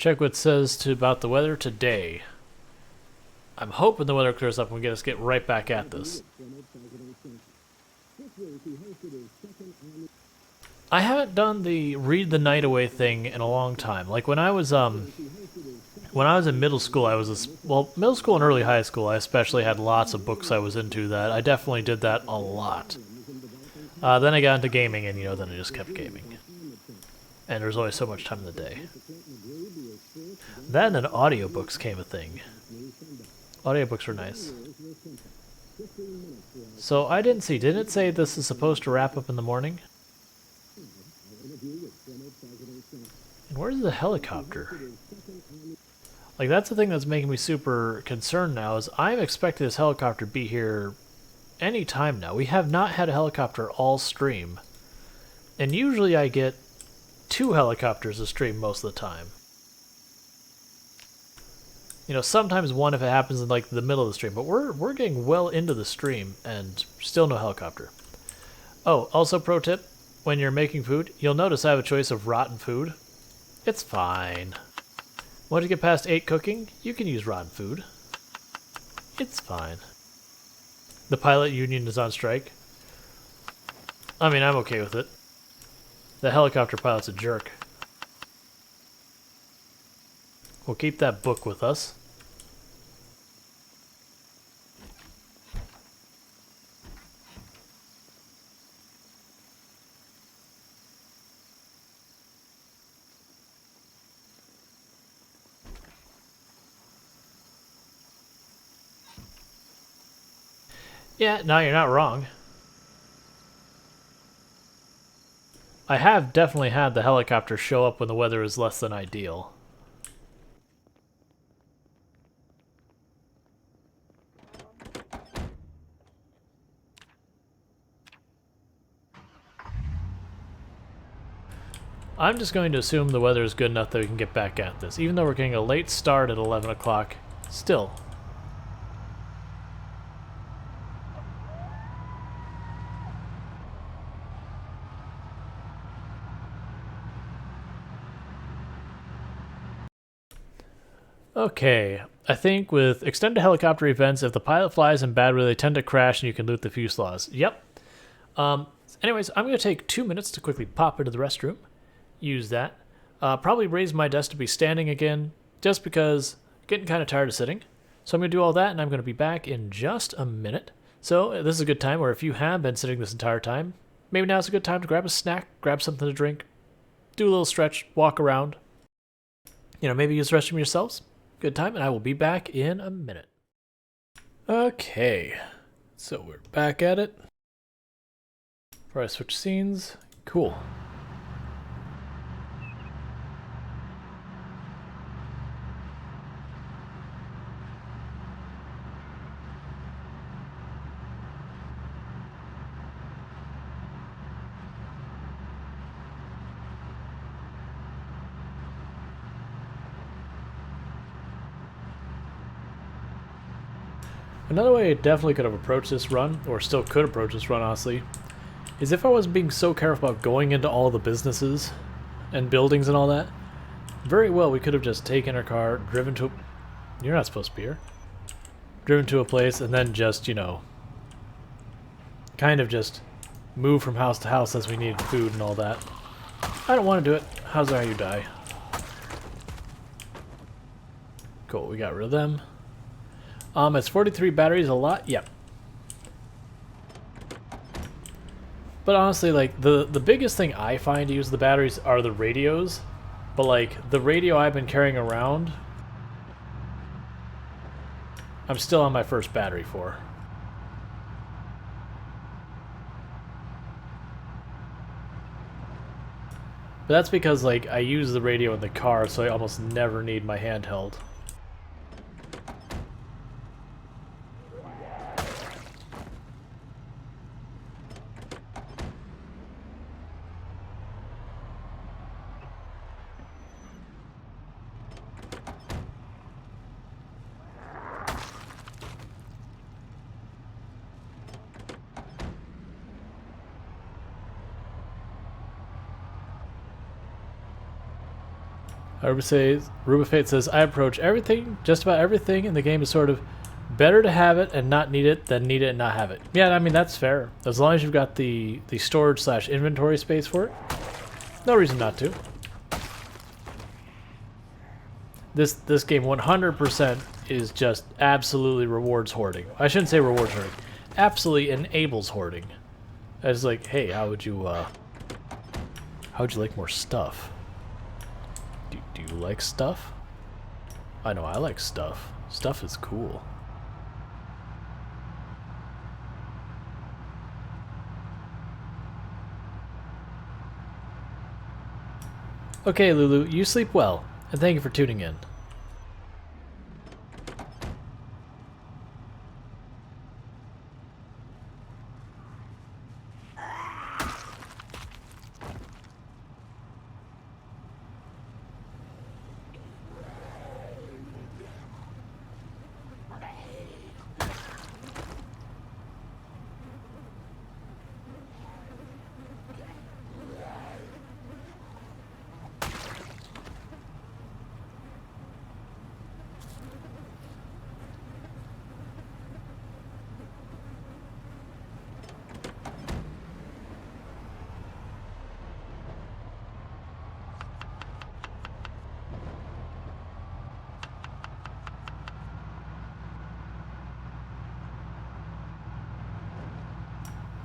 Check what it says about the weather today. I'm hoping the weather clears up and we get right back at this. I haven't done the read the night away thing in a long time. Like when I was in middle school, middle school and early high school, I especially had lots of books I was into that. I definitely did that a lot. Then I got into gaming, and then I just kept gaming. And there's always so much time in the day. Then audiobooks came a thing. Audiobooks were nice. So I didn't see. Didn't it say this is supposed to wrap up in the morning? And where's the helicopter? Like, that's the thing that's making me super concerned now, is I'm expecting this helicopter to be here any time now. We have not had a helicopter all stream. And usually I get 2 helicopters a stream most of the time. Sometimes one if it happens in like the middle of the stream, but we're getting well into the stream and still no helicopter. Oh, also pro tip, when you're making food, you'll notice I have a choice of rotten food. It's fine. Once you get past 8 cooking, you can use rotten food. It's fine. The pilot union is on strike. I mean, I'm okay with it. The helicopter pilot's a jerk. We'll keep that book with us. Yeah, no, you're not wrong. I have definitely had the helicopter show up when the weather is less than ideal. I'm just going to assume the weather is good enough that we can get back at this. Even though we're getting a late start at 11 o'clock, still. Okay, I think with extended helicopter events, if the pilot flies in bad weather, they tend to crash and you can loot the fuselage. Yep. Anyways, I'm going to take 2 minutes to quickly pop into the restroom. Use that. Probably raise my desk to be standing again, just because I'm getting kind of tired of sitting. So I'm going to do all that, and I'm going to be back in just a minute. So this is a good time, or if you have been sitting this entire time, maybe now's a good time to grab a snack, grab something to drink, do a little stretch, walk around. Maybe use the restroom yourselves. Good time, and I will be back in a minute. Okay, so we're back at it. Before I switch scenes, cool. Another way I definitely could have approached this run, or still could approach this run honestly, is if I wasn't being so careful about going into all the businesses and buildings and all that. Very well, we could have just taken our car, driven to... You're not supposed to be here. Driven to a place and then just, kind of just move from house to house as we needed food and all that. I don't want to do it. How's that how you die? Cool, we got rid of them. It's 43 batteries, a lot? Yep. But honestly, like, the biggest thing I find to use the batteries are the radios. But, like, the radio I've been carrying around, I'm still on my first battery for. But that's because, like, I use the radio in the car, so I almost never need my handheld. Rubafate says, I approach everything, just about everything in the game is sort of better to have it and not need it than need it and not have it. Yeah, I mean, that's fair. As long as you've got the storage / inventory space for it, no reason not to. This game 100% is just absolutely rewards hoarding. I shouldn't say rewards hoarding. Absolutely enables hoarding. It's like, hey, how would you like more stuff? Do you like stuff? I know I like stuff. Stuff is cool. Okay, Lulu, you sleep well, and thank you for tuning in.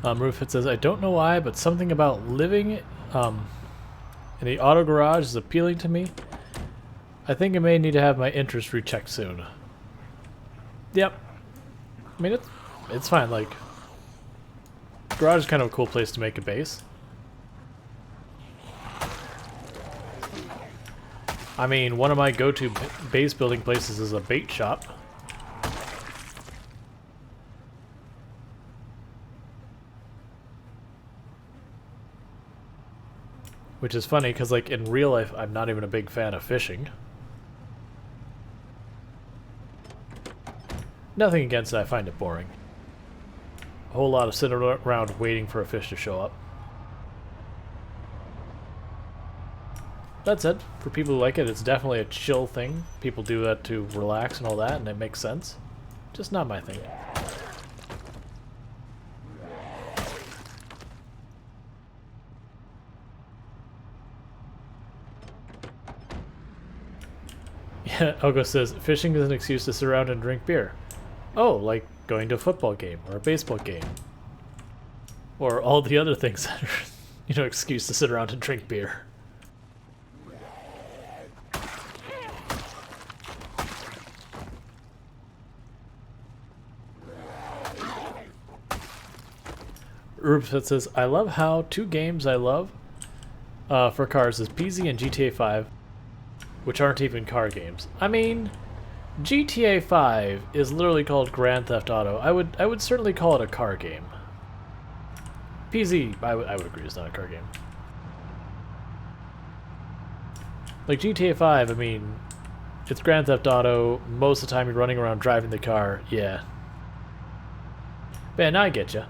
Rufit says, I don't know why, but something about living in the auto garage is appealing to me. I think I may need to have my interest rechecked soon. Yep. I mean, it's fine. Like, garage is kind of a cool place to make a base. I mean, one of my go-to base building places is a bait shop. Which is funny, because like in real life, I'm not even a big fan of fishing. Nothing against it, I find it boring. A whole lot of sitting around waiting for a fish to show up. That said, for people who like it, it's definitely a chill thing. People do that to relax and all that, and it makes sense. Just not my thing. Yeah, Ogo says, fishing is an excuse to sit around and drink beer. Oh, like going to a football game or a baseball game. Or all the other things that are, excuse to sit around and drink beer. Rubefit says, I love how two games I love for cars is PZ and GTA 5. Which aren't even car games. I mean, GTA 5 is literally called Grand Theft Auto. I would certainly call it a car game. PZ, I would agree, it's not a car game. Like GTA 5, I mean, it's Grand Theft Auto. Most of the time you're running around driving the car. Yeah. Man, I get ya.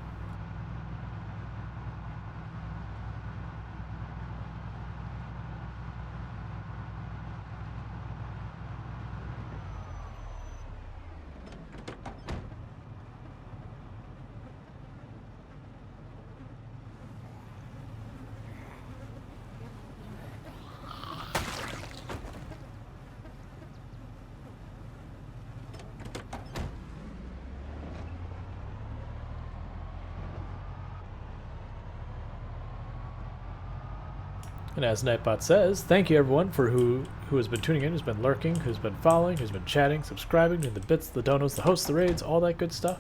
And as Nightbot says, thank you everyone for who has been tuning in, who's been lurking, who's been following, who's been chatting, subscribing, doing the bits, the donos, the hosts, the raids, all that good stuff.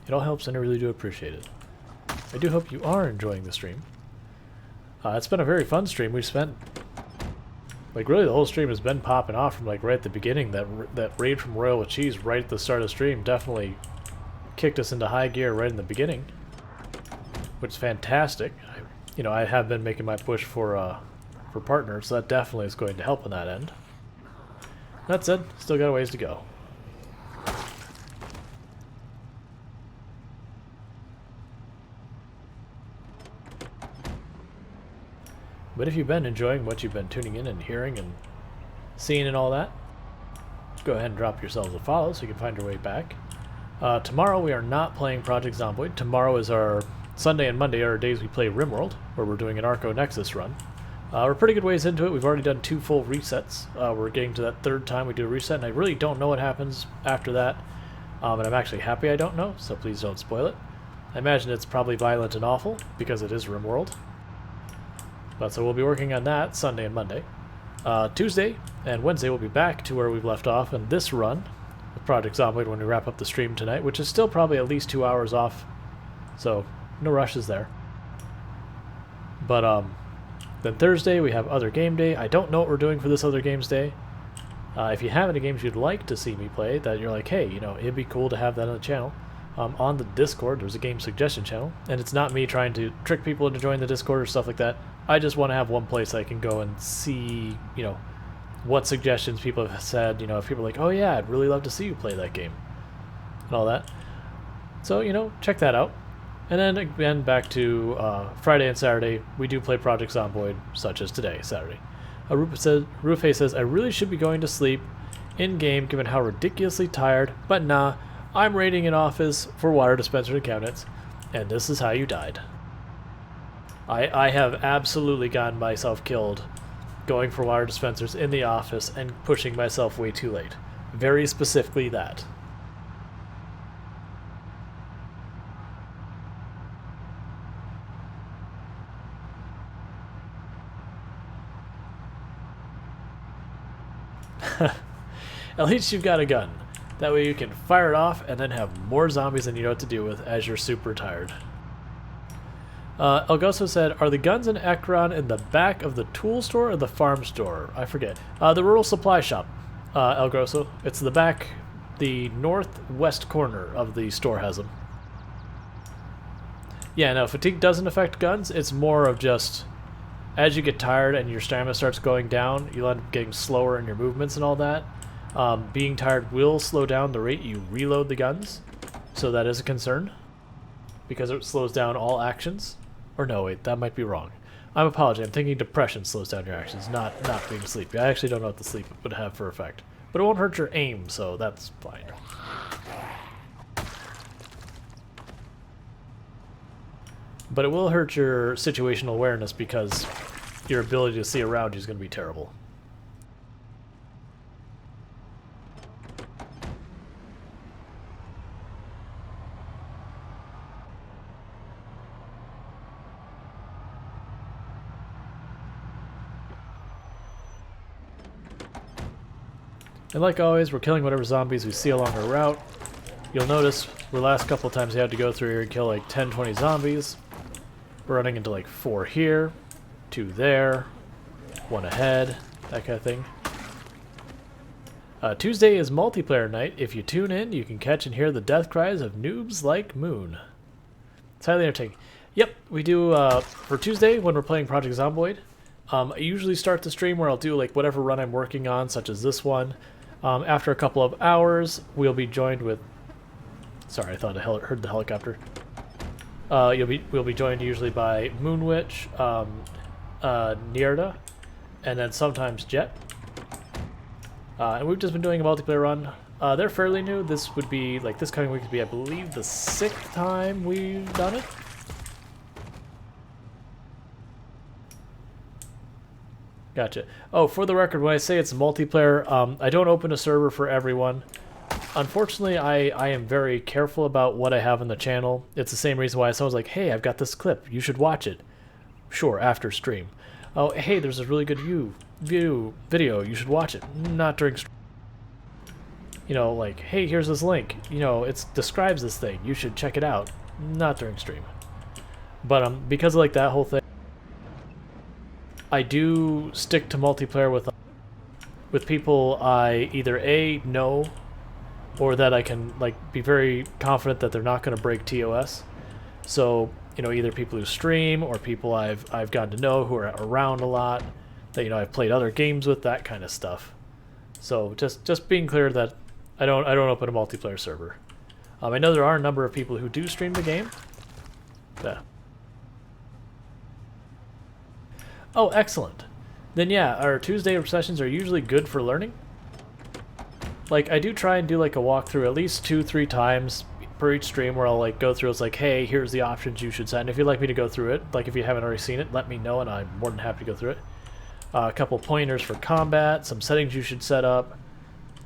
It all helps and I really do appreciate it. I do hope you are enjoying the stream. It's been a very fun stream. We've spent, like, really the whole stream has been popping off from like right at the beginning. That raid from Royal with Cheese right at the start of the stream definitely kicked us into high gear right in the beginning, which is fantastic. I have been making my push for partners, so that definitely is going to help on that end. That said, still got a ways to go. But if you've been enjoying what you've been tuning in and hearing and scene and all that, go ahead and drop yourselves a follow so you can find your way back. Tomorrow we are not playing Project Zomboid. Tomorrow is our Sunday and Monday are our days we play RimWorld, where we're doing an Arco Nexus run. We're pretty good ways into it. We've already done 2 full resets. We're getting to that 3rd time we do a reset, and I really don't know what happens after that. And I'm actually happy I don't know, so please don't spoil it. I imagine it's probably violent and awful, because it is RimWorld. But so we'll be working on that Sunday and Monday. Tuesday and Wednesday we'll be back to where we've left off in this run with Project Zomboid when we wrap up the stream tonight, which is still probably at least 2 hours off, so no rushes there. But then Thursday we have Other Game Day. I don't know what we're doing for this Other Games Day. If you have any games you'd like to see me play that you're like, hey, you know, it'd be cool to have that on the channel, on the Discord there's a game suggestion channel, and it's not me trying to trick people into joining the Discord or stuff like that. I just want to have one place I can go and see, you know, what suggestions people have said. You know, if people are like, oh yeah, I'd really love to see you play that game, and all that. So, you know, check that out. And then again, back to Friday and Saturday, we do play Project Zomboid, such as today, Saturday. Rufe says, I really should be going to sleep in-game given how ridiculously tired, but nah, I'm raiding an office for water dispensers and cabinets, and this is how you died. I have absolutely gotten myself killed going for water dispensers in the office and pushing myself way too late. Very specifically that. At least you've got a gun. That way you can fire it off and then have more zombies than you know what to do with as you're super tired. Elgoso said, are the guns in Ekron in the back of the tool store or the farm store? I forget. The rural supply shop, Elgoso. It's the back, the northwest corner of the store has them. Yeah, no, fatigue doesn't affect guns. It's more of just, as you get tired and your stamina starts going down, you'll end up getting slower in your movements and all that. Being tired will slow down the rate you reload the guns, so that is a concern, because it slows down all actions. Or no, wait, that might be wrong. I'm apologizing. I'm thinking depression slows down your actions, not being sleepy. I actually don't know what the sleep would have for effect. But it won't hurt your aim, so that's fine. But it will hurt your situational awareness because your ability to see around you is going to be terrible. And like always, we're killing whatever zombies we see along our route. You'll notice the last couple of times we had to go through here and kill like 10, 20 zombies. We're running into like 4 here, 2 there, 1 ahead, that kind of thing. Tuesday is multiplayer night. If you tune in, you can catch and hear the death cries of noobs like Moon. It's highly entertaining. Yep, we do, for Tuesday when we're playing Project Zomboid, I usually start the stream where I'll do like whatever run I'm working on, such as this one. After a couple of hours, we'll be joined with... Sorry, I thought I heard the helicopter. We'll be joined usually by Moonwitch, Nierda, and then sometimes Jet. And we've just been doing a multiplayer run. They're fairly new. This would be, like, this coming week would be, I believe, the 6th time we've done it. Gotcha. Oh, for the record, when I say it's multiplayer, I don't open a server for everyone. Unfortunately, I am very careful about what I have on the channel. It's the same reason why someone's like, hey, I've got this clip. You should watch it. Sure, after stream. Oh, hey, there's a really good video. You should watch it. Not during stream. You know, like, hey, here's this link. You know, it describes this thing. You should check it out. Not during stream. But because of like that whole thing, I do stick to multiplayer with people I either A, know, or that I can like be very confident that they're not going to break TOS. So, you know, either people who stream or people I've gotten to know who are around a lot, that, you know, I've played other games with, that kind of stuff. So just being clear that I don't open a multiplayer server. I know there are a number of people who do stream the game. Yeah. Oh, excellent. then yeah, our Tuesday sessions are usually good for learning. Like, I do try and do like a walkthrough at least 2-3 times per each stream where I'll like go through. It's like, hey, here's the options you should set. And if you'd like me to go through it, like if you haven't already seen it, let me know and I'm more than happy to go through it. A couple pointers for combat, some settings you should set up,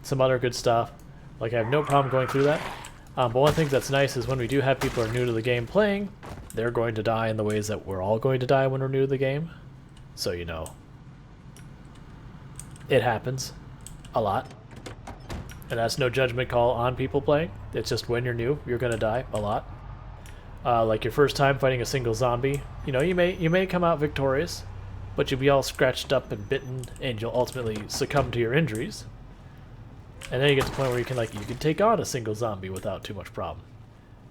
some other good stuff. Like, I have no problem going through that. But one thing that's nice is when we do have people who are new to the game playing, they're going to die in the ways that we're all going to die when we're new to the game. So, you know, it happens a lot. And that's no judgment call on people playing. It's just when you're new, you're going to die a lot. Like your first time fighting a single zombie, you know, you may come out victorious, but you'll be all scratched up and bitten, and you'll ultimately succumb to your injuries. And then you get to the point where you can take on a single zombie without too much problem.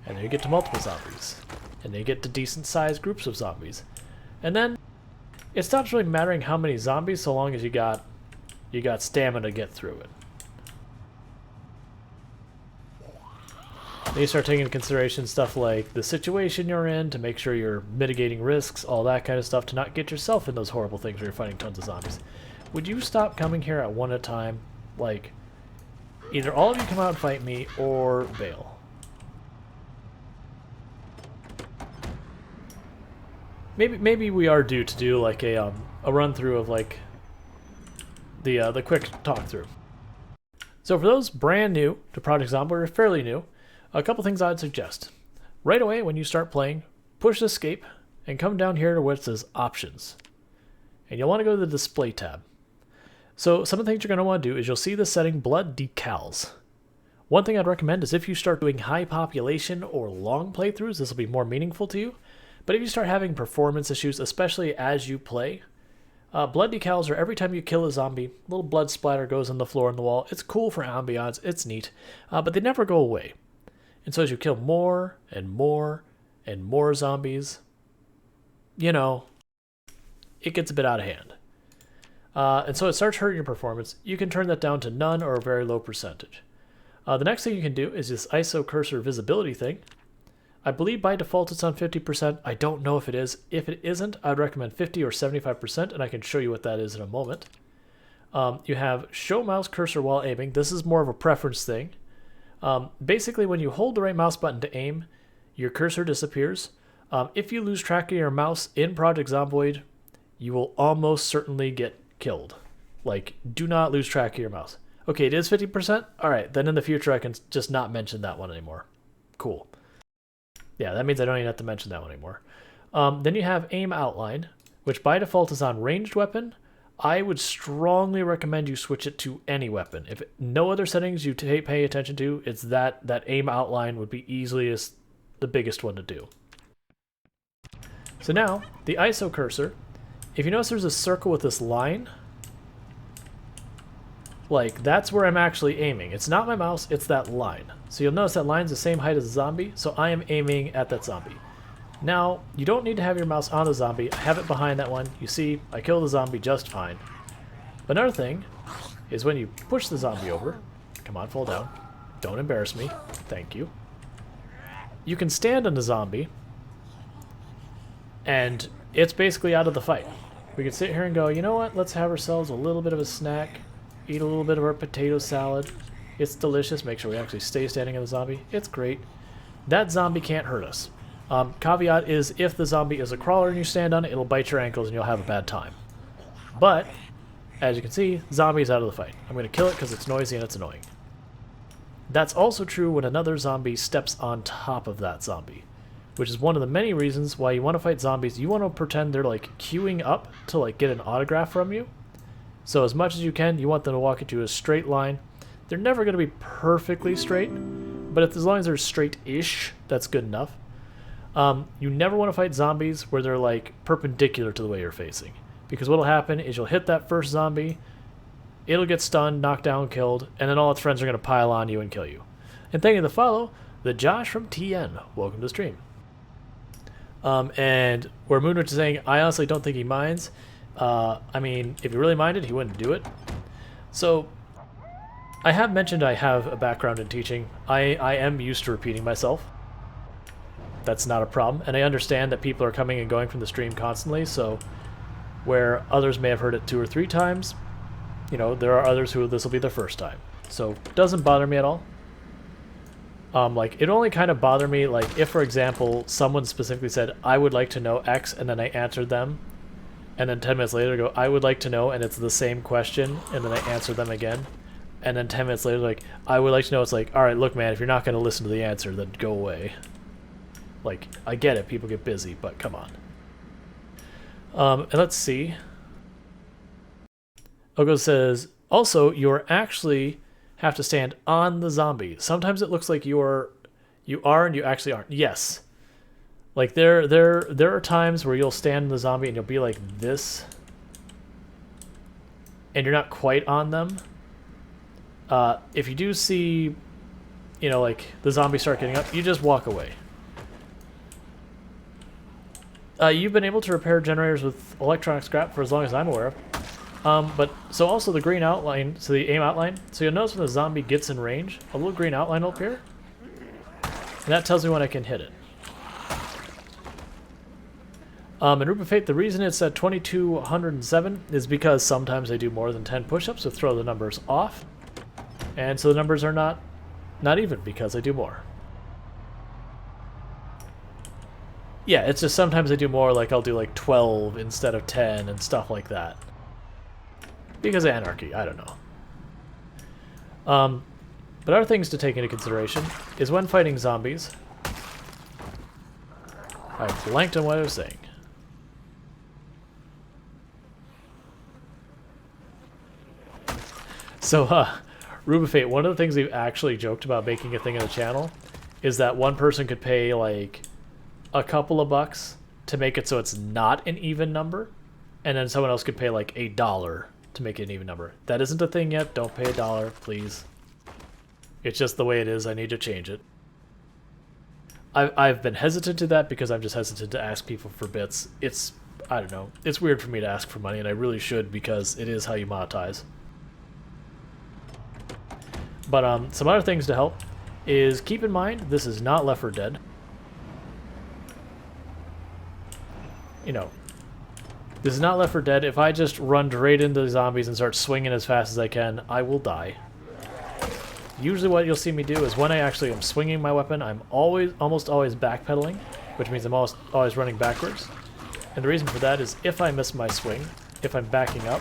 And then you get to multiple zombies. And then you get to decent-sized groups of zombies. And then it stops really mattering how many zombies so long as you got stamina to get through it. Then you start taking into consideration stuff like the situation you're in to make sure you're mitigating risks, all that kind of stuff, to not get yourself in those horrible things where you're fighting tons of zombies. Would you stop coming here at one at a time? Like, either all of you come out and fight me, or bail. Maybe we are due to do like a run through of like the quick talk through. So for those brand new to Project Zomboid, or fairly new, a couple things I'd suggest. Right away when you start playing, push escape and come down here to where it says options. And you'll want to go to the display tab. So some of the things you're going to want to do is you'll see the setting blood decals. One thing I'd recommend is if you start doing high population or long playthroughs, this will be more meaningful to you. But if you start having performance issues, especially as you play, blood decals are every time you kill a zombie, a little blood splatter goes on the floor and the wall. It's cool for ambiance, it's neat, but they never go away. And so as you kill more and more and more zombies, you know, it gets a bit out of hand. And so it starts hurting your performance. You can turn that down to none or a very low percentage. The next thing you can do is this ISO cursor visibility thing. I believe by default it's on 50%. I don't know if it is. If it isn't, I'd recommend 50 or 75%, and I can show you what that is in a moment. You have show mouse cursor while aiming. This is more of a preference thing. Basically, when you hold the right mouse button to aim, your cursor disappears. If you lose track of your mouse in Project Zomboid, you will almost certainly get killed. Like, do not lose track of your mouse. Okay, it is 50%? Alright, then in the future I can just not mention that one anymore. Cool. Yeah, that means I don't even have to mention that one anymore. Then you have aim outline, which by default is on ranged weapon. I would strongly recommend you switch it to any weapon. If no other settings you pay attention to, it's that aim outline would be easily the biggest one to do. So now, the ISO cursor, if you notice there's a circle with this line, like that's where I'm actually aiming. It's not my mouse, it's that line. So you'll notice that line's the same height as the zombie, so I am aiming at that zombie. Now, you don't need to have your mouse on the zombie. I have it behind that one. You see, I kill the zombie just fine. But another thing is when you push the zombie over, come on, fall down. Don't embarrass me. Thank you. You can stand on the zombie, and it's basically out of the fight. We can sit here and go, you know what, let's have ourselves a little bit of a snack, eat a little bit of our potato salad. It's delicious. Make sure we actually stay standing on the zombie. It's great. That zombie can't hurt us. Caveat is if the zombie is a crawler and you stand on it, it'll bite your ankles and you'll have a bad time. But, as you can see, zombie's out of the fight. I'm going to kill it because it's noisy and it's annoying. That's also true when another zombie steps on top of that zombie, which is one of the many reasons why you want to fight zombies. You want to pretend they're like queuing up to like get an autograph from you. So as much as you can, you want them to walk into a straight line. They're never going to be perfectly straight, but as long as they're straight-ish, that's good enough. You never want to fight zombies where they're like perpendicular to the way you're facing, because what'll happen is you'll hit that first zombie, it'll get stunned, knocked down, killed, and then all its friends are going to pile on you and kill you. And thank you to follow, the Josh from TN. Welcome to the stream. And where Moonwitch is saying, I honestly don't think he minds. I mean, if he really minded, he wouldn't do it. So, I have mentioned I have a background in teaching. I am used to repeating myself. That's not a problem, and I understand that people are coming and going from the stream constantly, so where others may have heard it 2 or 3 times. You know, there are others who this will be their first time. So it doesn't bother me at all. Like, it only kind of bothered me, like, if, for example, someone specifically said, I would like to know X, and then I answered them, and then 10 minutes later go, I would like to know, and it's the same question, and then I answer them again. And then 10 minutes later, like, I would like to know, it's like, alright, look, man, if you're not going to listen to the answer, then go away. Like, I get it, people get busy, but come on. And let's see. Ogo says, also, you're actually have to stand on the zombie. Sometimes it looks like you are and you actually aren't. Yes. Like, there are times where you'll stand in the zombie and you'll be like this. And you're not quite on them. If you do see, you know, like, the zombies start getting up, you just walk away. You've been able to repair generators with electronic scrap for as long as I'm aware of. But, so also the green outline, so the aim outline, so you'll notice when the zombie gets in range, a little green outline will appear. And that tells me when I can hit it. In Root of Fate, the reason it's at 2207 is because sometimes I do more than 10 push-ups to throw the numbers off. And so the numbers are not even because I do more. Yeah, it's just sometimes I do more, like I'll do like 12 instead of 10 and stuff like that. Because of anarchy, I don't know. But other things to take into consideration is when fighting zombies. I blanked on what I was saying. So, Root of Fate, one of the things we've actually joked about making a thing in the channel is that one person could pay like a couple of bucks to make it so it's not an even number, and then someone else could pay like $1 to make it an even number. That isn't a thing yet. Don't pay $1, please. It's just the way it is. I need to change it. I've been hesitant to that because I'm just hesitant to ask people for bits. I don't know. It's weird for me to ask for money, and I really should because it is how you monetize. But some other things to help is keep in mind this is not Left 4 Dead. You know, this is not Left 4 Dead. If I just run straight into the zombies and start swinging as fast as I can, I will die. Usually what you'll see me do is when I actually am swinging my weapon, I'm almost always backpedaling, which means I'm always running backwards. And the reason for that is if I miss my swing, if I'm backing up,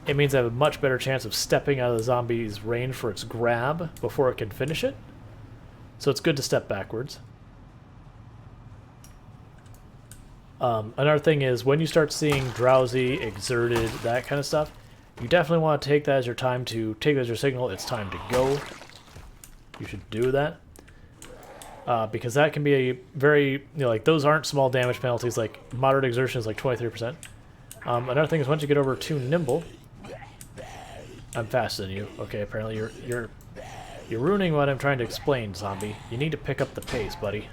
it means I have a much better chance of stepping out of the zombie's range for its grab before it can finish it. So it's good to step backwards. Another thing is when you start seeing drowsy, exerted, that kind of stuff, you definitely want to take that as your time to take that as your signal. It's time to go. You should do that. Because that can be a very, you know, like those aren't small damage penalties. Like moderate exertion is like 23%. Another thing is once you get over 2 nimble, I'm faster than you. Okay, apparently you're ruining what I'm trying to explain, zombie. You need to pick up the pace, buddy.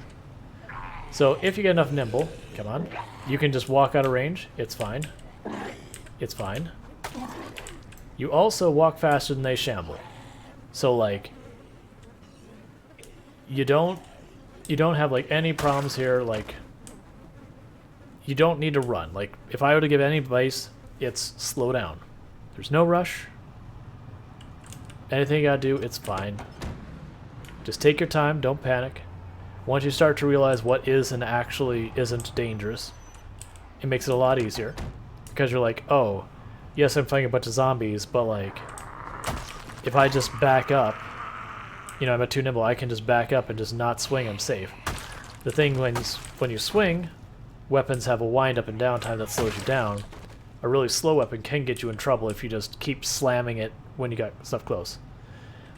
So if you get enough nimble, come on, you can just walk out of range. It's fine. It's fine. You also walk faster than they shamble. So like, you don't have like any problems here. Like, you don't need to run. Like, if I were to give any advice, it's slow down. There's no rush. Anything you gotta do, it's fine. Just take your time, don't panic. Once you start to realize what is and actually isn't dangerous, it makes it a lot easier. Because you're like, oh, yes, I'm fighting a bunch of zombies, but like, if I just back up, you know, I'm at 2 nimble, I can just back up and just not swing, I'm safe. The thing when you swing, weapons have a wind up and down time that slows you down. A really slow weapon can get you in trouble if you just keep slamming it when you got stuff close.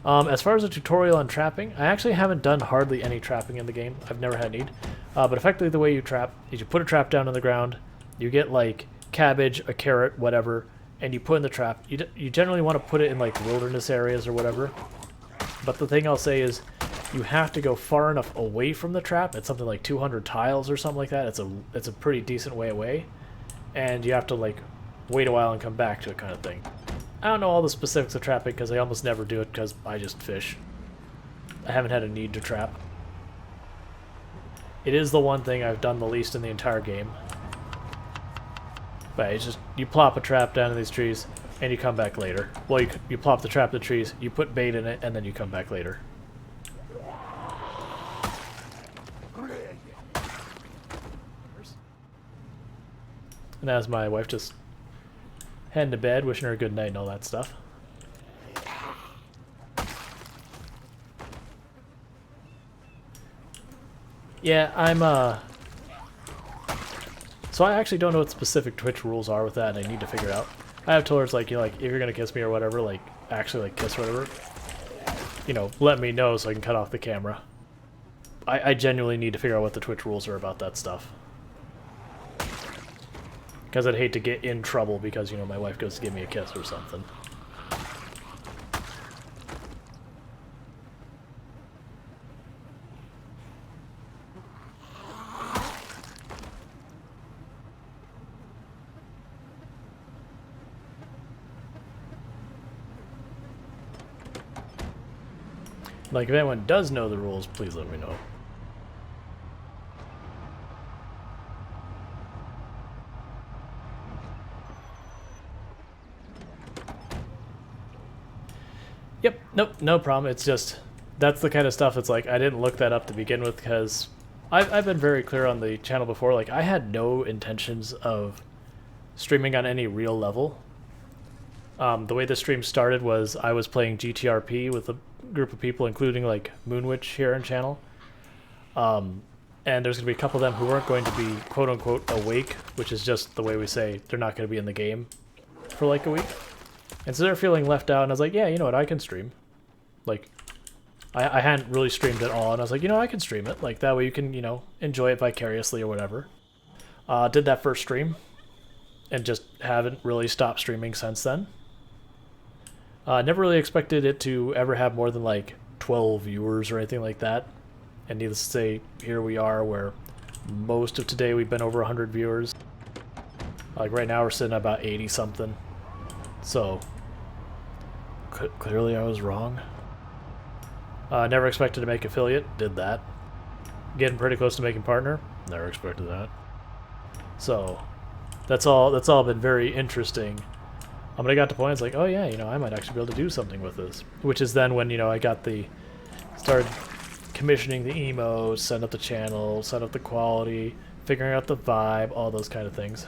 As far as a tutorial on trapping, I actually haven't done hardly any trapping in the game. I've never had need. But effectively the way you trap is you put a trap down on the ground, you get like cabbage, a carrot, whatever, and you put in the trap. You generally want to put it in like wilderness areas or whatever. But the thing I'll say is you have to go far enough away from the trap. It's something like 200 tiles or something like that. It's a pretty decent way away. And you have to like wait a while and come back to it kind of thing. I don't know all the specifics of trapping because I almost never do it because I just fish. I haven't had a need to trap. It is the one thing I've done the least in the entire game. But it's just, you plop a trap down in these trees, and you come back later. Well, you plop the trap in the trees, you put bait in it, and then you come back later. And as my wife just heading to bed, wishing her a good night and all that stuff. Yeah, I'm, so I actually don't know what specific Twitch rules are with that, and I need to figure it out. I have told her, it's like, you know, like, if you're gonna kiss me or whatever, like, actually, like, kiss or whatever, you know, let me know so I can cut off the camera. I genuinely need to figure out what the Twitch rules are about that stuff. Because I'd hate to get in trouble because, you know, my wife goes to give me a kiss or something. Like, if anyone does know the rules, please let me know. Yep, nope, no problem. It's just, that's the kind of stuff, it's like, I didn't look that up to begin with because I've been very clear on the channel before, like, I had no intentions of streaming on any real level. The way the stream started was I was playing GTRP with a group of people, including, like, Moonwitch here on channel. And there's going to be a couple of them who weren't going to be, quote-unquote, awake, which is just the way we say they're not going to be in the game for, like, a week. And so they're feeling left out, and I was like, yeah, you know what, I can stream. Like, I hadn't really streamed at all, and I was like, you know, I can stream it. Like, that way you can, you know, enjoy it vicariously or whatever. Did that first stream, and just haven't really stopped streaming since then. Never really expected it to ever have more than, like, 12 viewers or anything like that. And needless to say, here we are, where most of today we've been over 100 viewers. Like, right now we're sitting at about 80-something. So, clearly I was wrong. Never expected to make affiliate, did that. Getting pretty close to making partner, never expected that. So, that's all been very interesting. But I got to points like, oh yeah, you know, I might actually be able to do something with this. Which is then when, you know, I got started commissioning the emotes, set up the channel, set up the quality, figuring out the vibe, all those kind of things.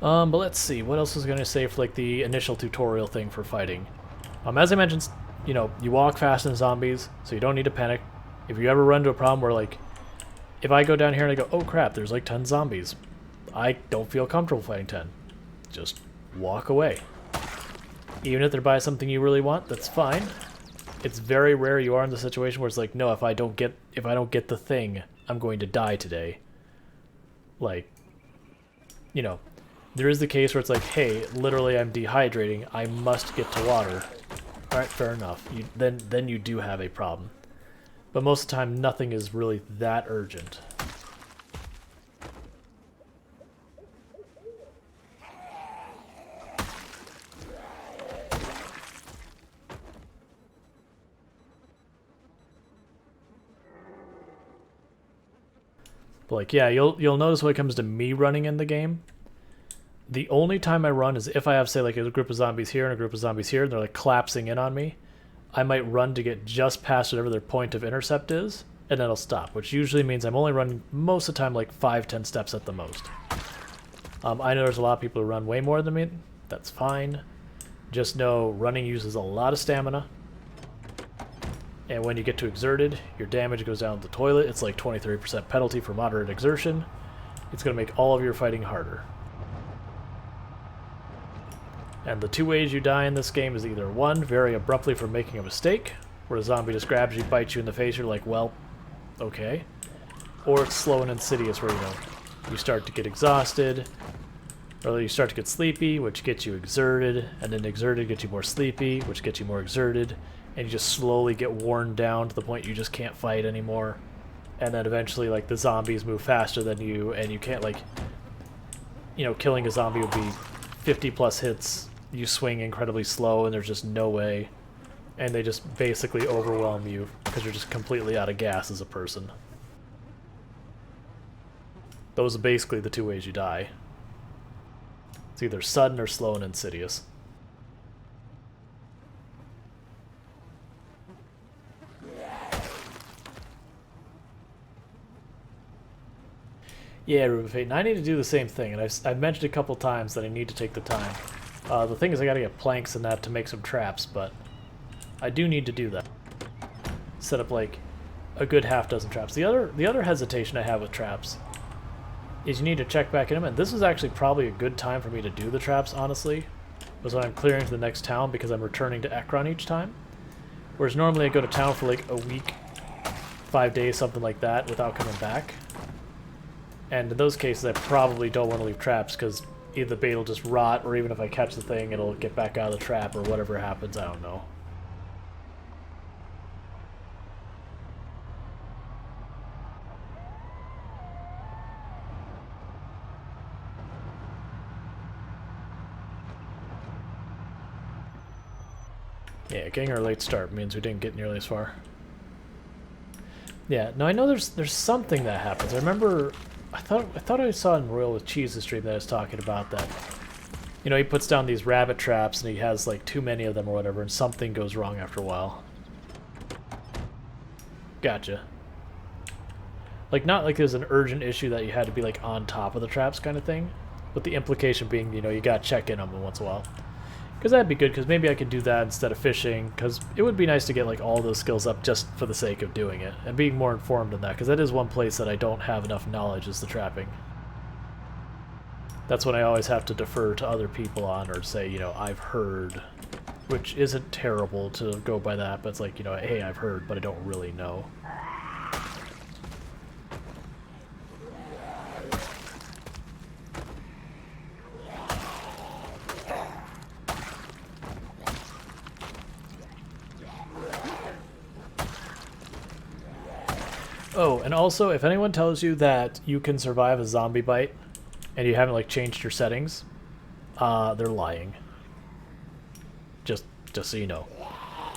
But let's see, what else was I going to say for, like, the initial tutorial thing for fighting? As I mentioned, you know, you walk fast in zombies, so you don't need to panic. If you ever run into a problem where, like, if I go down here and I go, oh crap, there's like 10 zombies, I don't feel comfortable fighting 10. Just walk away. Even if they're by something you really want, that's fine. It's very rare you are in the situation where it's like, no, if I don't get the thing, I'm going to die today. Like, you know, there is the case where it's like, hey, literally I'm dehydrating, I must get to water. Alright, fair enough. Then you do have a problem. But most of the time, nothing is really that urgent. But like, yeah, you'll notice when it comes to me running in the game, the only time I run is if I have, say, like a group of zombies here and a group of zombies here, and they're like collapsing in on me. I might run to get just past whatever their point of intercept is, and then I'll stop, which usually means I'm only running most of the time like 5-10 steps at the most. I know there's a lot of people who run way more than me. That's fine. Just know running uses a lot of stamina. And when you get to exerted, your damage goes down the toilet. It's like 23% penalty for moderate exertion. It's going to make all of your fighting harder. And the two ways you die in this game is either one, very abruptly from making a mistake, where a zombie just grabs you, bites you in the face, you're like, well, okay. Or it's slow and insidious, where, you know, you start to get exhausted, or you start to get sleepy, which gets you exerted, and then exerted gets you more sleepy, which gets you more exerted, and you just slowly get worn down to the point you just can't fight anymore. And then eventually, like, the zombies move faster than you, and you can't, like, you know, killing a zombie would be 50 plus hits you swing incredibly slow and there's just no way. And they just basically overwhelm you because you're just completely out of gas as a person. Those are basically the two ways you die. It's either sudden or slow and insidious. Yeah, Ruben Fate, and I need to do the same thing, and I've mentioned a couple times that I need to take the time. The thing is I gotta get planks and that to make some traps, but I do need to do that. Set up like a good half dozen traps. The other hesitation I have with traps is you need to check back in them, and this is actually probably a good time for me to do the traps, honestly, was when I'm clearing to the next town because I'm returning to Ekron each time. Whereas normally I go to town for like a week, 5 days, something like that, without coming back. And in those cases, I probably don't want to leave traps because either the bait will just rot, or even if I catch the thing, it'll get back out of the trap, or whatever happens, I don't know. Yeah, getting our late start means we didn't get nearly as far. Yeah, no, I know there's something that happens. I remember, I thought I saw in Royal with Cheese's stream that I was talking about that. You know, he puts down these rabbit traps and he has like too many of them or whatever, and something goes wrong after a while. Gotcha. Like, not like there's an urgent issue that you had to be like on top of the traps kind of thing, but the implication being, you know, you gotta check in on them once in a while. Because that'd be good, because maybe I could do that instead of fishing, because it would be nice to get like all those skills up just for the sake of doing it, and being more informed in that, because that is one place that I don't have enough knowledge, is the trapping. That's when I always have to defer to other people on, or say, you know, I've heard, which isn't terrible to go by that, but it's like, you know, hey, I've heard, but I don't really know. Oh, and also, if anyone tells you that you can survive a zombie bite and you haven't like changed your settings, they're lying. Just so you know.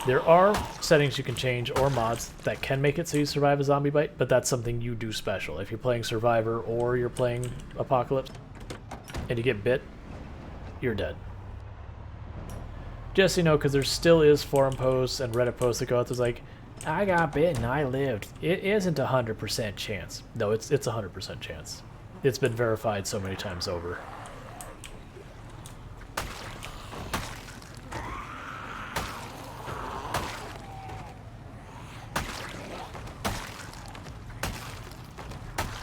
There are settings you can change or mods that can make it so you survive a zombie bite, but that's something you do special. If you're playing Survivor or you're playing Apocalypse and you get bit, you're dead. Just so you know, because there still is forum posts and Reddit posts that go out there's like, I got bit and I lived. It isn't 100% chance. No, it's 100% chance. It's been verified so many times over.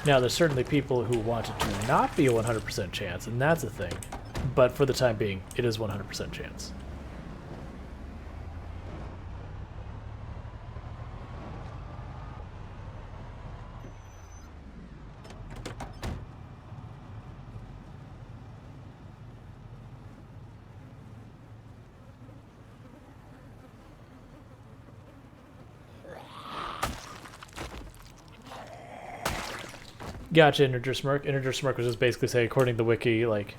Now, there's certainly people who want it to not be a 100% chance, and that's a thing. But for the time being, it is 100% chance. Gotcha, Integer Smirk. Integer Smirk was just basically saying, according to the wiki, like,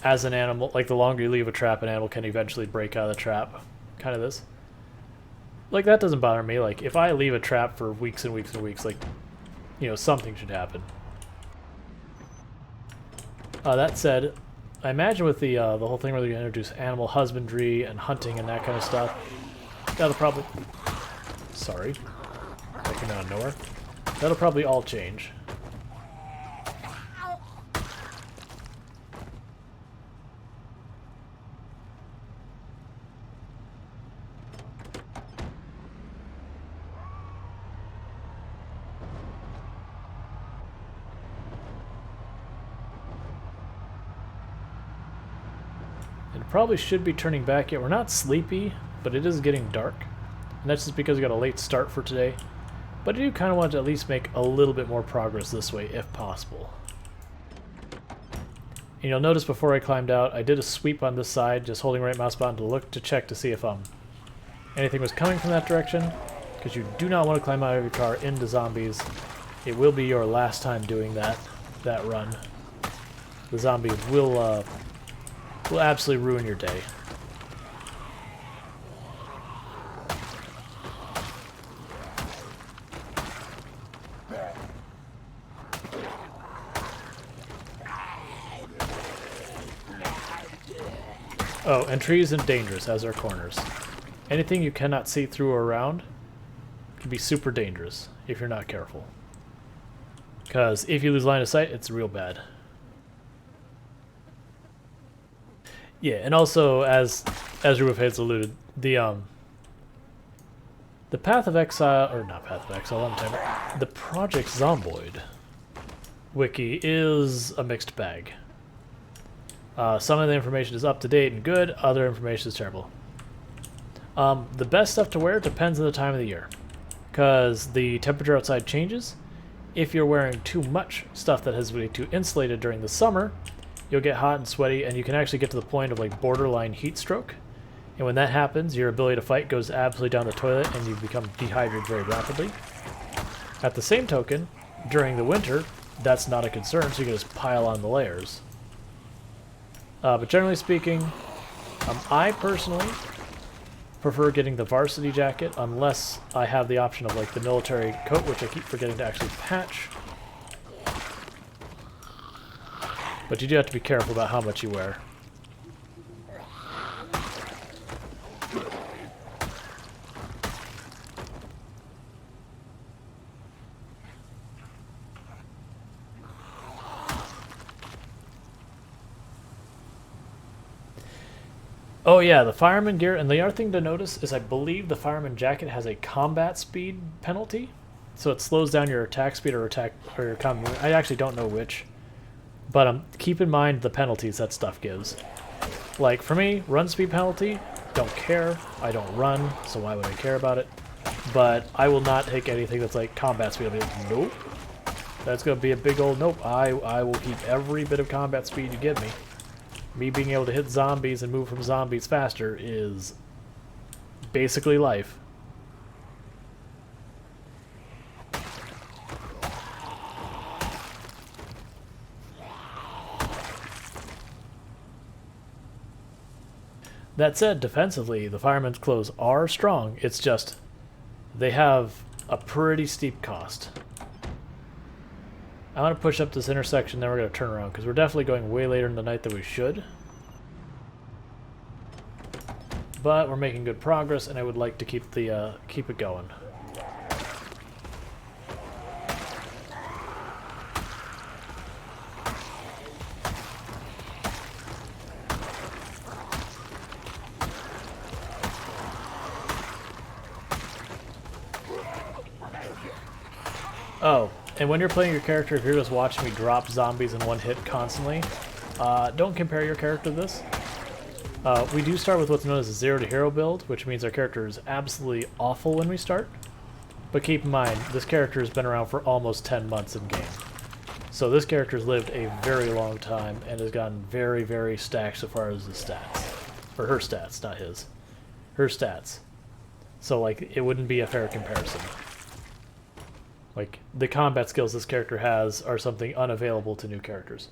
as an animal, like, the longer you leave a trap, an animal can eventually break out of the trap. Kind of this. Like, that doesn't bother me. Like, if I leave a trap for weeks and weeks and weeks, like, you know, something should happen. That said, I imagine with the whole thing where they're going to introduce animal husbandry and hunting and that kind of stuff, that'll probably... Sorry. That came out of nowhere. That'll probably all change. And probably should be turning back yet. We're not sleepy, but it is getting dark. And that's just because we got a late start for today. But I do kind of want to at least make a little bit more progress this way, if possible. And you'll notice before I climbed out, I did a sweep on this side, just holding right mouse button to look to check to see if anything was coming from that direction. Because you do not want to climb out of your car into zombies. It will be your last time doing that run. The zombies will will absolutely ruin your day. Oh, and trees and dangerous, as are corners. Anything you cannot see through or around can be super dangerous if you're not careful. Because if you lose line of sight, it's real bad. Yeah, and also, as Rubif has alluded, the Path of Exile, or not Path of Exile, the Project Zomboid wiki is a mixed bag. Some of the information is up to date and good, other information is terrible. The best stuff to wear depends on the time of the year, because the temperature outside changes. If you're wearing too much stuff that has been too insulated during the summer, you'll get hot and sweaty, and you can actually get to the point of like borderline heat stroke. And when that happens, your ability to fight goes absolutely down the toilet, and you become dehydrated very rapidly. At the same token, during the winter, that's not a concern, so you can just pile on the layers. But generally speaking, I personally prefer getting the varsity jacket unless I have the option of like the military coat, which I keep forgetting to actually patch. But you do have to be careful about how much you wear. Oh yeah, the fireman gear, and the other thing to notice is I believe the fireman jacket has a combat speed penalty, so it slows down your attack speed or your combat. I actually don't know which, but keep in mind the penalties that stuff gives. Like for me, run speed penalty, don't care. I don't run, so why would I care about it? But I will not take anything that's like combat speed. I'll be like, nope, that's gonna be a big old nope. I will keep every bit of combat speed you give me. Me being able to hit zombies and move from zombies faster is basically life. That said, defensively, the firemen's clothes are strong. It's just they have a pretty steep cost. I want to push up this intersection, then we're going to turn around, because we're definitely going way later in the night than we should. But we're making good progress, and I would like to keep it going. Oh. And when you're playing your character, if you're just watching me drop zombies in one hit constantly, don't compare your character to this. We do start with what's known as a 0 to hero build, which means our character is absolutely awful when we start. But keep in mind, this character has been around for almost 10 months in game. So this character's lived a very long time and has gotten very, very stacked so far as his stats. Or her stats, not his. Her stats. So, like, it wouldn't be a fair comparison. Like, the combat skills this character has are something unavailable to new characters.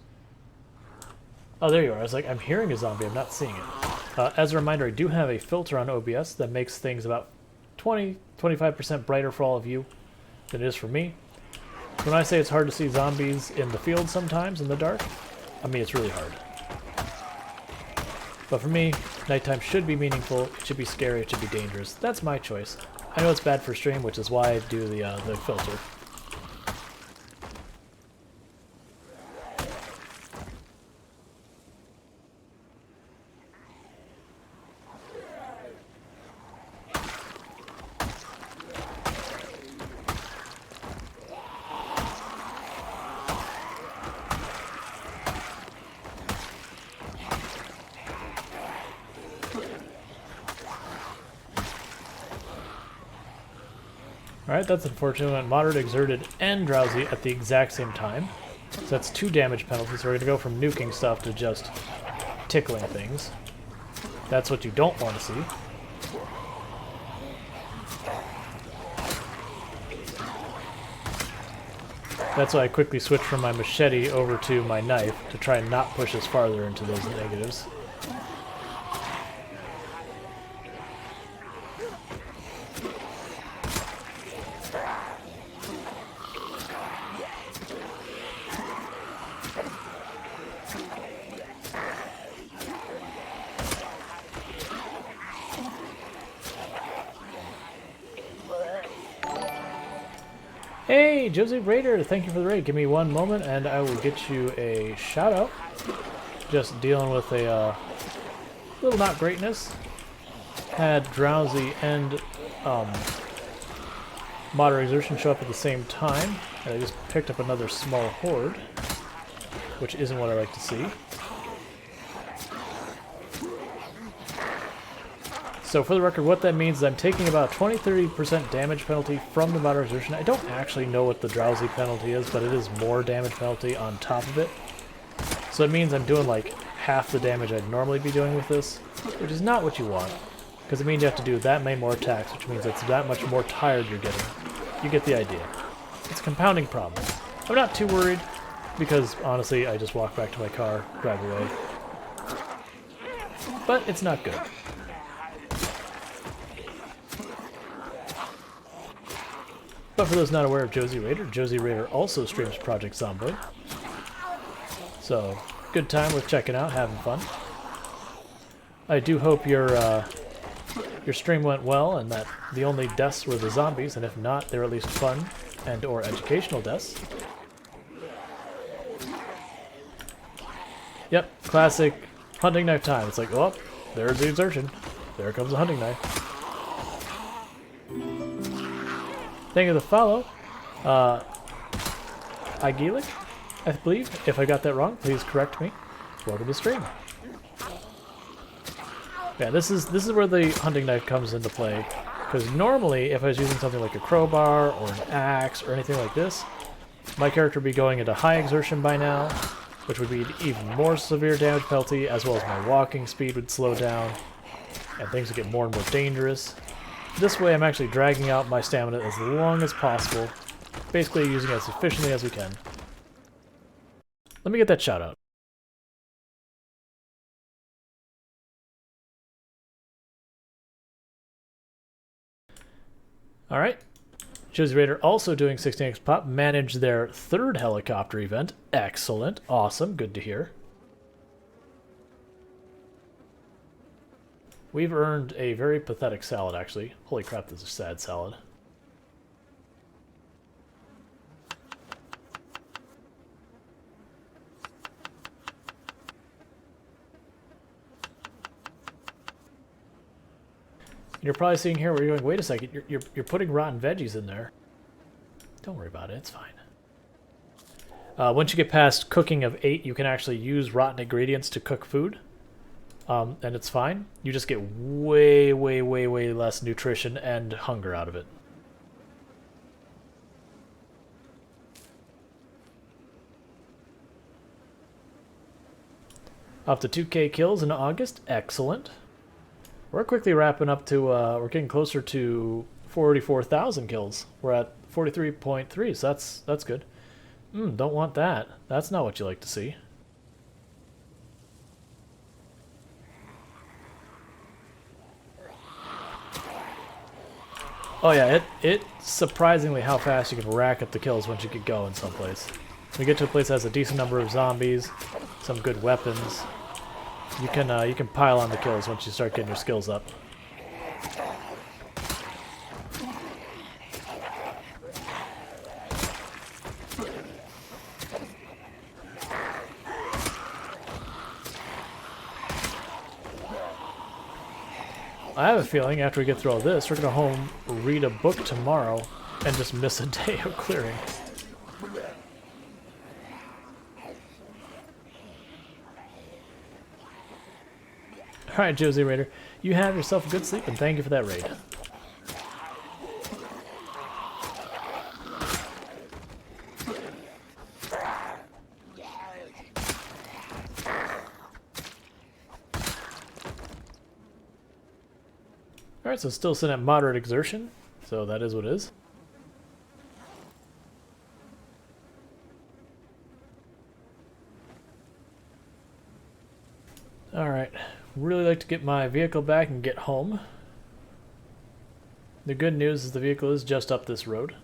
Oh, there you are. I was like, I'm hearing a zombie, I'm not seeing it. As a reminder, I do have a filter on OBS that makes things about 20-25% brighter for all of you than it is for me. When I say it's hard to see zombies in the field sometimes in the dark, I mean it's really hard. But for me, nighttime should be meaningful, it should be scary, it should be dangerous. That's my choice. I know it's bad for stream, which is why I do the filter. Alright, that's unfortunate. We went moderate, exerted, and drowsy at the exact same time. So that's 2 damage penalties. So we're going to go from nuking stuff to just tickling things. That's what you don't want to see. That's why I quickly switched from my machete over to my knife to try and not push us farther into those negatives. Hey, Josie Raider, thank you for the raid. Give me one moment and I will get you a shout out. Just dealing with a little not greatness. Had Drowsy and Moderate Exertion show up at the same time, and I just picked up another small horde, which isn't what I like to see. So for the record, what that means is I'm taking about 20-30% damage penalty from the Moderate Exertion. I don't actually know what the Drowsy penalty is, but it is more damage penalty on top of it. So it means I'm doing like half the damage I'd normally be doing with this, which is not what you want, because it means you have to do that many more attacks, which means it's that much more tired you're getting. You get the idea. It's a compounding problem. I'm not too worried, because honestly I just walk back to my car, drive away. But it's not good. But for those not aware of Josie Raider also streams Project Zomboid. So, good time worth checking out, having fun. I do hope your stream went well and that the only deaths were the zombies, and if not, they're at least fun and or educational deaths. Yep, classic hunting knife time. It's like, oh, there's the exertion. There comes the hunting knife. Thank you for the follow. Igelic, I believe. If I got that wrong, please correct me. Welcome to the stream. Yeah, this is where the hunting knife comes into play. Because normally, if I was using something like a crowbar or an axe or anything like this, my character would be going into high exertion by now, which would be even more severe damage penalty, as well as my walking speed would slow down, and things would get more and more dangerous. This way I'm actually dragging out my stamina as long as possible, basically using it as efficiently as we can. Let me get that shout out. Alright. Josie Raider also doing 16x Pop, managed their third helicopter event. Excellent. Awesome. Good to hear. We've earned a very pathetic salad, actually. Holy crap, this is a sad salad. You're probably sitting here where you're going, wait a second, you're putting rotten veggies in there. Don't worry about it, it's fine. Once you get past cooking of 8, you can actually use rotten ingredients to cook food. And it's fine. You just get way, way, way, way less nutrition and hunger out of it. Up to 2k kills in August. Excellent. We're quickly wrapping up to, we're getting closer to 44,000 kills. We're at 43.3, so that's good. Don't want that. That's not what you like to see. Oh yeah, it's surprisingly how fast you can rack up the kills once you get going someplace. When you get to a place that has a decent number of zombies, some good weapons, you can pile on the kills once you start getting your skills up. I have a feeling after we get through all this, we're going to home, read a book tomorrow, and just miss a day of clearing. Alright, Josie Raider, you have yourself a good sleep, and thank you for that raid. Alright, so still sitting at moderate exertion, so that is what it is. Alright, really like to get my vehicle back and get home. The good news is the vehicle is just up this road.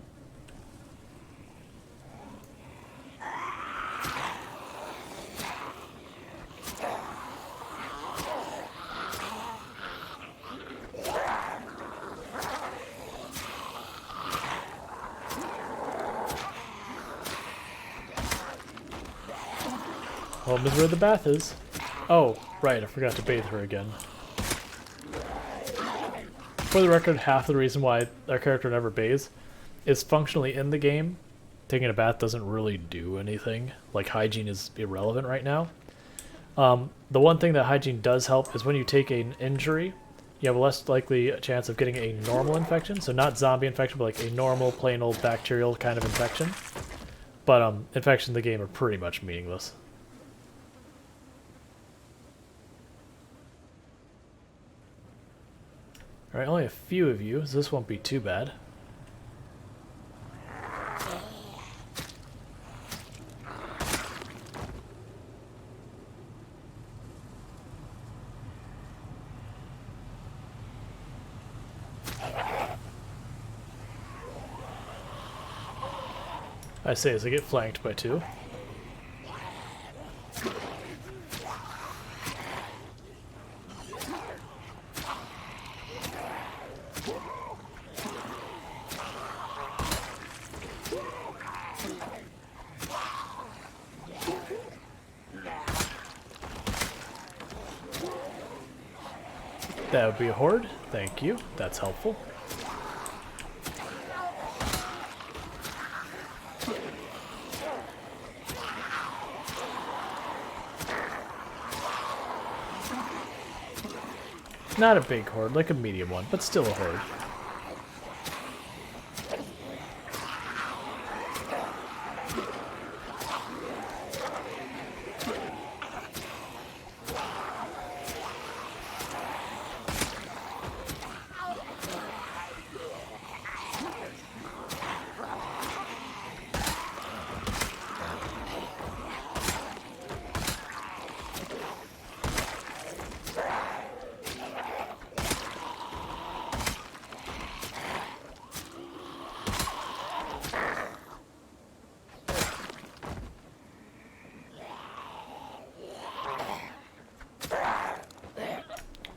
Home is where the bath is. Oh, right, I forgot to bathe her again. For the record, half the reason why our character never bathes is functionally in the game. Taking a bath doesn't really do anything. Like, hygiene is irrelevant right now. The one thing that hygiene does help is when you take an injury, you have a less likely chance of getting a normal infection. So not zombie infection, but like a normal, plain old bacterial kind of infection. But infections in the game are pretty much meaningless. Alright, only a few of you, so this won't be too bad. I say as I get flanked by two. That would be a horde. Thank you. That's helpful. Not a big horde, like a medium one, but still a horde.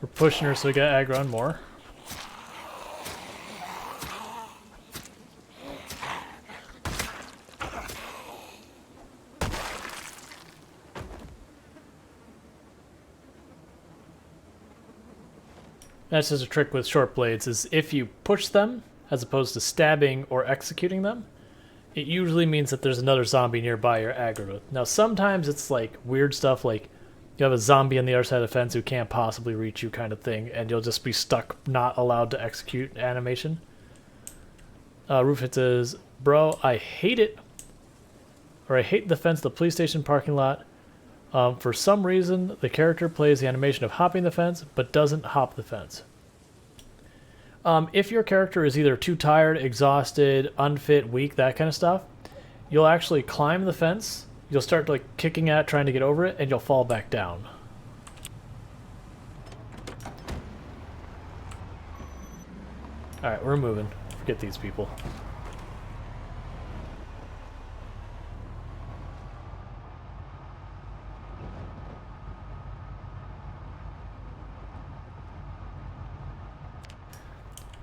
We're pushing her so we get aggro on more. That's just a trick with short blades, is if you push them, as opposed to stabbing or executing them, it usually means that there's another zombie nearby you're aggro with. Now sometimes it's like weird stuff like you have a zombie on the other side of the fence who can't possibly reach you kind of thing, and you'll just be stuck not allowed to execute animation. Rufit says, bro, I hate it. Or I hate the fence, the police station parking lot. For some reason, the character plays the animation of hopping the fence, but doesn't hop the fence. If your character is either too tired, exhausted, unfit, weak, that kind of stuff, you'll actually climb the fence. You'll start like kicking at, trying to get over it, and you'll fall back down. Alright, we're moving. Forget these people.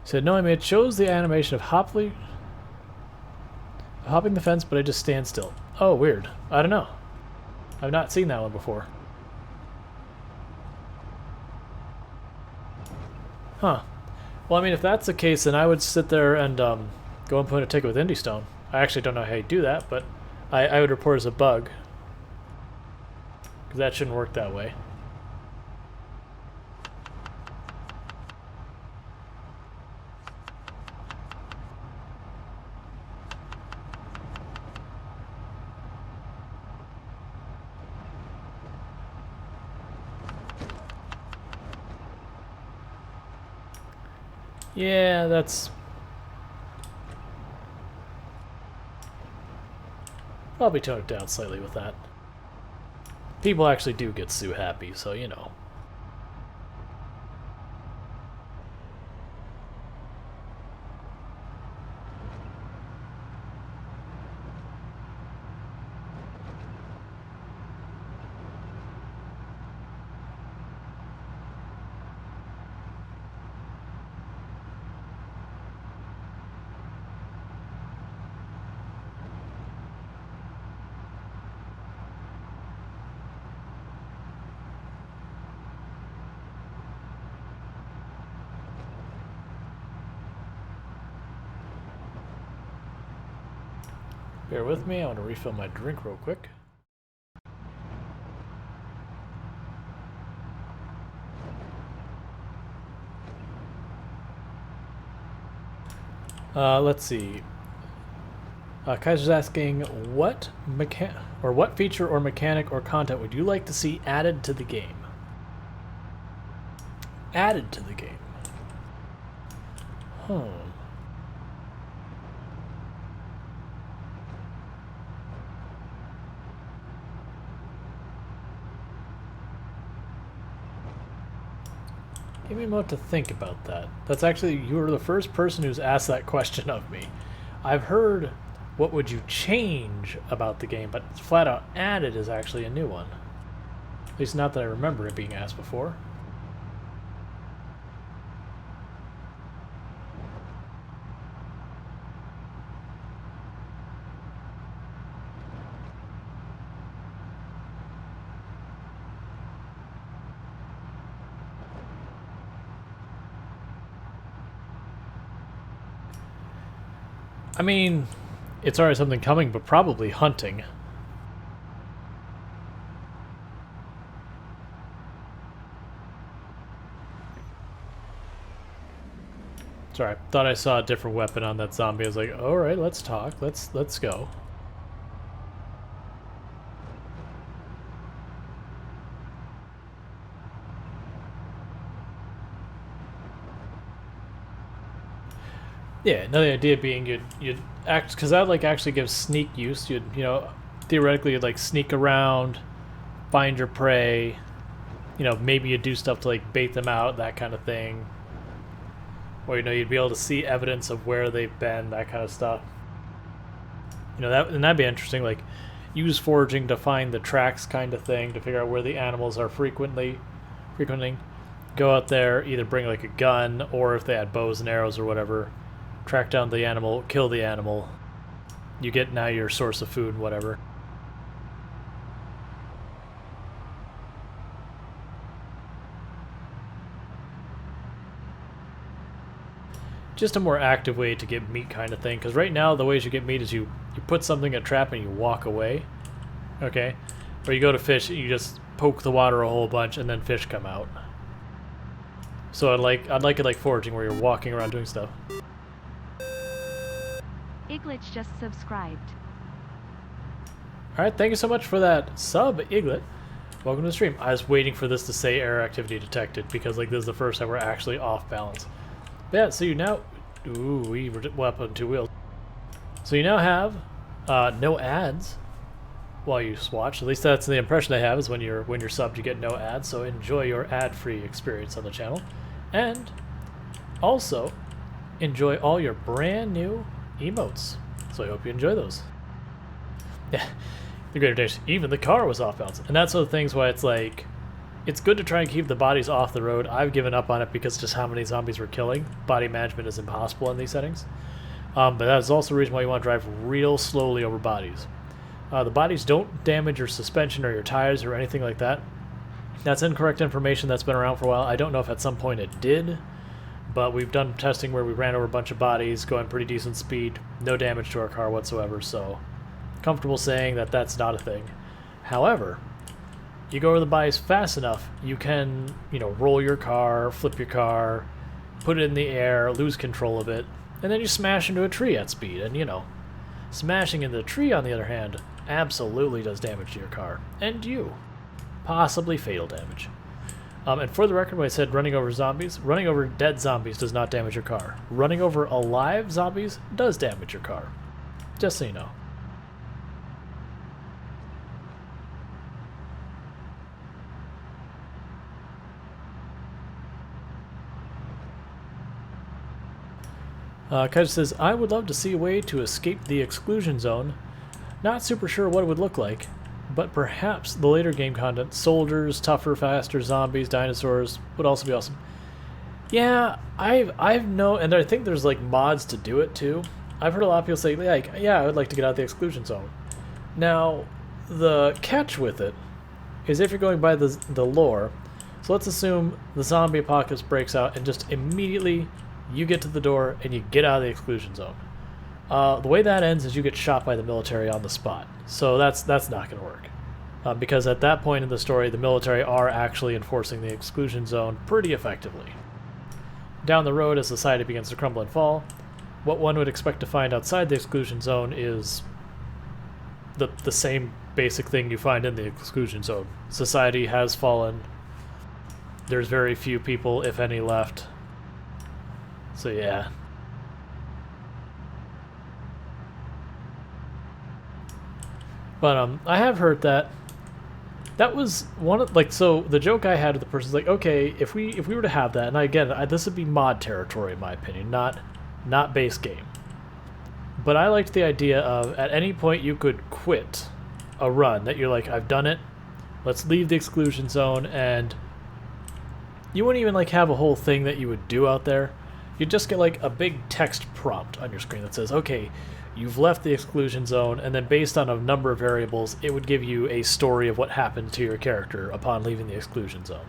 Said, no, I mean, it shows the animation of hopping the fence, but I just stand still. Oh, weird. I don't know. I've not seen that one before. Huh. Well, I mean, if that's the case, then I would sit there and go and put a ticket with Indie Stone. I actually don't know how you do that, but I would report as a bug. Because that shouldn't work that way. Yeah, that's... Probably tone it down slightly with that. People actually do get Sue happy, so you know. Bear with me, I want to refill my drink real quick. Let's see. Kaiser's asking, what feature or mechanic or content would you like to see added to the game? Added to the game. Give me a moment to think about that. That's actually, you were the first person who's asked that question of me. I've heard what would you change about the game, but flat out added is actually a new one. At least not that I remember it being asked before. I mean, it's already something coming, but probably hunting. Sorry, thought I saw a different weapon on that zombie. I was like, all right, let's talk. Let's go. Yeah, another idea being you'd act, because that like actually gives sneak use. You know, theoretically you'd like sneak around, find your prey. You know, maybe you'd do stuff to like bait them out, that kind of thing. Or, you know, you'd be able to see evidence of where they've been, that kind of stuff. You know, that'd be interesting. Like, use foraging to find the tracks, kind of thing, to figure out where the animals are frequenting. Go out there, either bring like a gun, or if they had bows and arrows or whatever, track down the animal, kill the animal. You get now your source of food, whatever. Just a more active way to get meat, kind of thing, because right now the ways you get meat is you put something in a trap and you walk away, okay? Or you go to fish, you just poke the water a whole bunch and then fish come out. So I'd like it like foraging, where you're walking around doing stuff. Iglet just subscribed. Alright, thank you so much for that sub, Iglet. Welcome to the stream. I was waiting for this to say error activity detected, because like this is the first time we're actually off balance. Yeah, so you now... Ooh, we were up on 2 wheels. So you now have no ads while you watch. At least that's the impression I have, is when you're subbed you get no ads. So enjoy your ad-free experience on the channel. And also enjoy all your brand new emotes. So I hope you enjoy those. Yeah, the greater days. Even the car was off balance. And that's one of the things why it's like... It's good to try and keep the bodies off the road. I've given up on it because just how many zombies we're killing. Body management is impossible in these settings. But that's also the reason why you want to drive real slowly over bodies. The bodies don't damage your suspension or your tires or anything like that. That's incorrect information that's been around for a while. I don't know if at some point it did, but we've done testing where we ran over a bunch of bodies, going pretty decent speed, no damage to our car whatsoever, so comfortable saying that that's not a thing. However, you go over the bodies fast enough, you can, you know, roll your car, flip your car, put it in the air, lose control of it, and then you smash into a tree at speed. And, you know, smashing into a tree, on the other hand, absolutely does damage to your car. And you. Possibly fatal damage. And for the record, when I said running over zombies, running over dead zombies does not damage your car. Running over alive zombies does damage your car. Just so you know. Kaiser says, I would love to see a way to escape the exclusion zone. Not super sure what it would look like, but perhaps the later game content, soldiers, tougher, faster, zombies, dinosaurs, would also be awesome. Yeah, I've known, and I think there's like mods to do it too. I've heard a lot of people say, like, yeah, I would like to get out of the exclusion zone. Now, the catch with it is if you're going by the lore, so let's assume the zombie apocalypse breaks out and just immediately you get to the door and you get out of the exclusion zone. The way that ends is you get shot by the military on the spot. So that's not going to work. Because at that point in the story, the military are actually enforcing the exclusion zone pretty effectively. Down the road, as society begins to crumble and fall, what one would expect to find outside the exclusion zone is the same basic thing you find in the exclusion zone. Society has fallen. There's very few people, if any, left. So yeah. But I have heard that was one of, like, so the joke I had with the person is like, okay, if we were to have that, and again, this would be mod territory in my opinion, not base game. But I liked the idea of at any point you could quit a run that you're like, I've done it, let's leave the exclusion zone, and you wouldn't even like have a whole thing that you would do out there. You'd just get like a big text prompt on your screen that says, okay, you've left the exclusion zone, and then based on a number of variables, it would give you a story of what happened to your character upon leaving the exclusion zone.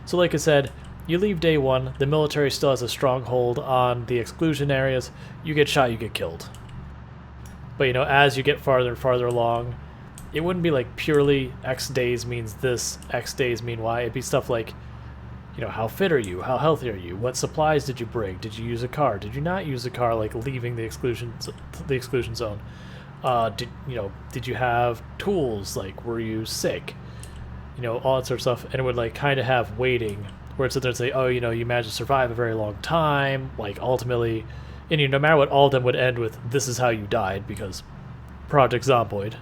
So like I said, you leave day one, the military still has a stronghold on the exclusion areas, you get shot, you get killed. But you know, as you get farther and farther along, it wouldn't be like purely X days means this, X days mean Y. It'd be stuff like, you know, how fit are you? How healthy are you? What supplies did you bring? Did you use a car? Did you not use a car? Like leaving the exclusion zone. Did you have tools? Like, were you sick? You know, all that sort of stuff. And it would like kind of have weighting where it's sit there and say, oh, you know, you managed to survive a very long time. Like ultimately, and you know, no matter what, all of them would end with this is how you died because Project Zomboid.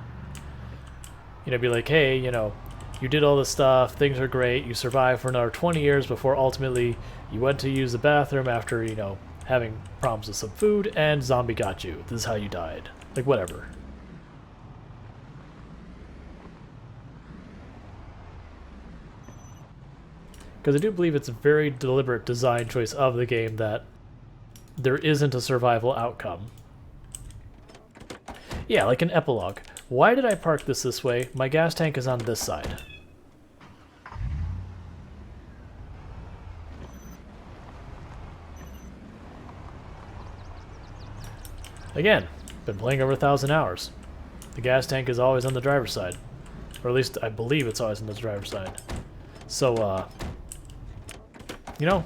You know, be like, hey, you know, you did all this stuff, things are great, you survived for another 20 years before ultimately you went to use the bathroom after, you know, having problems with some food, and zombie got you. This is how you died. Like, whatever. Because I do believe it's a very deliberate design choice of the game that there isn't a survival outcome. Yeah, like an epilogue. Why did I park this way? My gas tank is on this side. Again, been playing over 1,000 hours. The gas tank is always on the driver's side. Or at least I believe it's always on the driver's side. So, you know,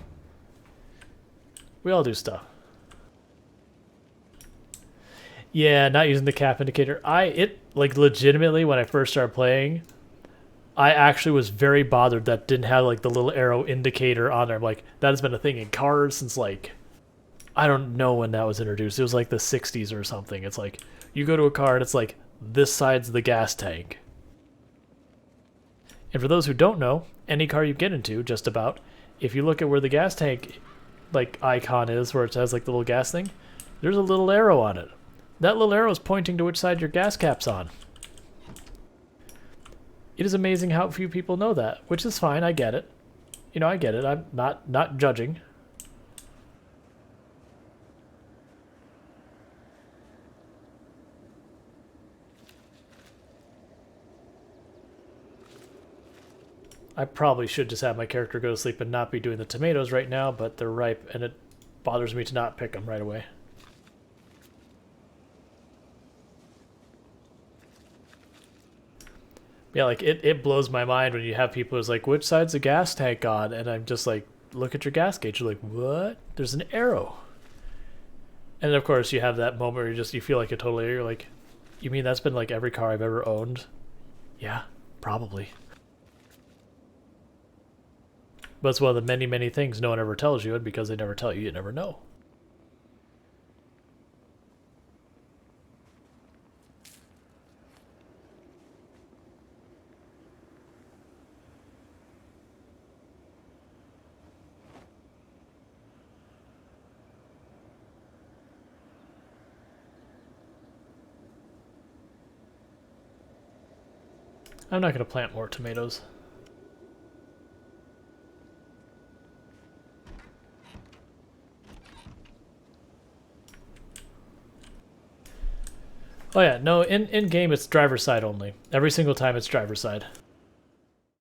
we all do stuff. Yeah, not using the cap indicator. Like, legitimately, when I first started playing, I actually was very bothered that didn't have, like, the little arrow indicator on there. I'm like, that has been a thing in cars since, like, I don't know when that was introduced. It was, like, the 60s or something. It's like, you go to a car and it's like, this side's the gas tank. And for those who don't know, any car you get into, just about, if you look at where the gas tank, like, icon is, where it has, like, the little gas thing, there's a little arrow on it. That little arrow is pointing to which side your gas cap's on. It is amazing how few people know that, which is fine, I get it. You know, I get it, I'm not judging. I probably should just have my character go to sleep and not be doing the tomatoes right now, but they're ripe and it bothers me to not pick them right away. Yeah, like, it blows my mind when you have people who's like, which side's the gas tank on? And I'm just like, look at your gas gauge. You're like, what? There's an arrow. And of course you have that moment where you feel like a total idiot. You're like, you mean that's been like every car I've ever owned? Yeah, probably. But it's one of the many, many things no one ever tells you, and because they never tell you, you never know. I'm not going to plant more tomatoes. Oh yeah, no, in game it's driver's side only. Every single time it's driver's side.